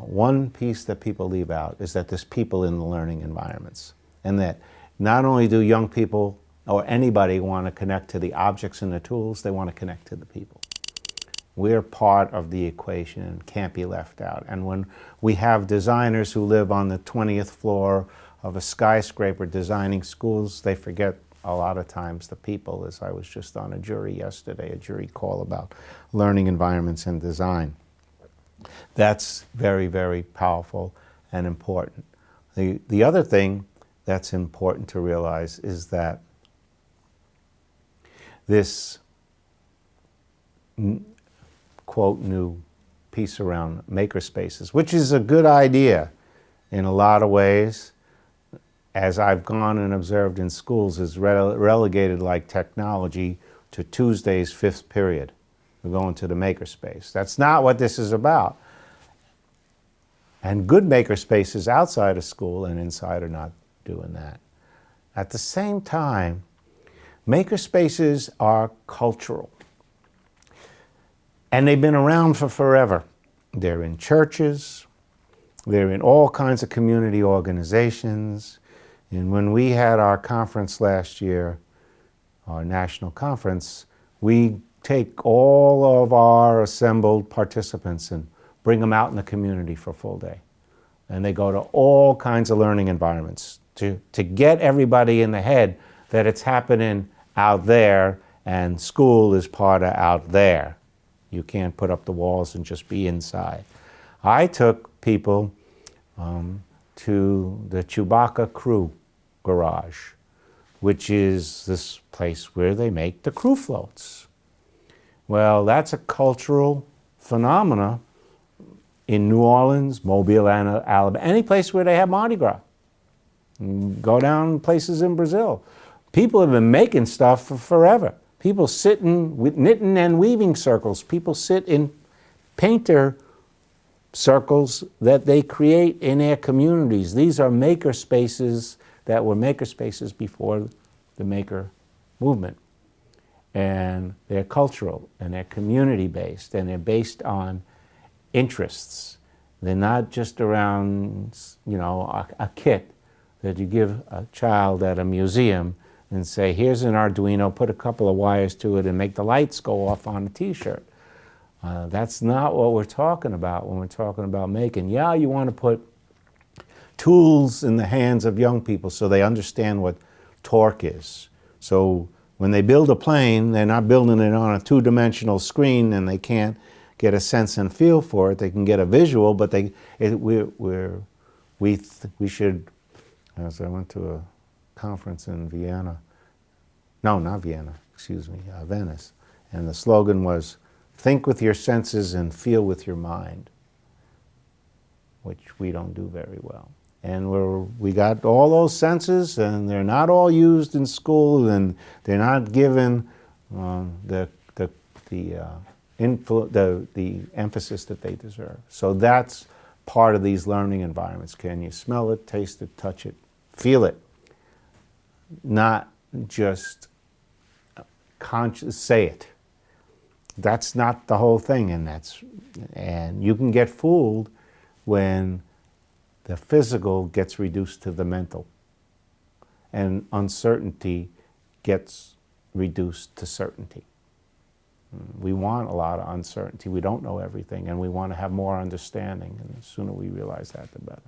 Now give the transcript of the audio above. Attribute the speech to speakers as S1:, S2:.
S1: one piece that people leave out is that there's people in the learning environments, and that not only do young people or anybody want to connect to the objects and the tools, they want to connect to the people. We're part of the equation and can't be left out. And when we have designers who live on the 20th floor of a skyscraper designing schools, they forget a lot of times the people. As I was just on a jury yesterday, a jury call about learning environments and design. That's very, very powerful and important. The other thing that's important to realize is that this quote new piece around makerspaces, which is a good idea in a lot of ways, as I've gone and observed in schools, is relegated like technology to Tuesday's fifth period. We're going to the makerspace. That's not what this is about. And good makerspaces outside of school and inside are not doing that. At the same time, makerspaces are cultural. And they've been around for forever. They're in churches, they're in all kinds of community organizations. And when we had our conference last year, our national conference, we take all of our assembled participants and bring them out in the community for a full day. And they go to all kinds of learning environments to get everybody in the head that it's happening out there and school is part of out there. You can't put up the walls and just be inside. I took people to the Chewbacca Crew Garage, which is this place where they make the crew floats. Well, that's a cultural phenomena in New Orleans, Mobile, Alabama, any place where they have Mardi Gras. Go down places in Brazil. People have been making stuff for forever. People sit with knitting and weaving circles. People sit in painter circles that they create in their communities. These are maker spaces that were maker spaces before the maker movement. And they're cultural and they're community based and they're based on interests. They're not just around, a kit that you give a child at a museum and say, here's an Arduino, put a couple of wires to it and make the lights go off on a t-shirt. That's not what we're talking about when we're talking about making. Yeah, you want to put tools in the hands of young people so they understand what torque is. So when they build a plane, they're not building it on a two-dimensional screen and they can't get a sense and feel for it. They can get a visual, but we should, as I went to a conference in Vienna, no, not Vienna, Venice. And the slogan was, think with your senses and feel with your mind, which we don't do very well. And we got all those senses and they're not all used in school and they're not given the emphasis that they deserve. So that's part of these learning environments. Can you smell it, taste it, touch it, feel it? Not just say it. That's not the whole thing, and you can get fooled when the physical gets reduced to the mental, and uncertainty gets reduced to certainty. We want a lot of uncertainty. We don't know everything, and we want to have more understanding, and the sooner we realize that, the better.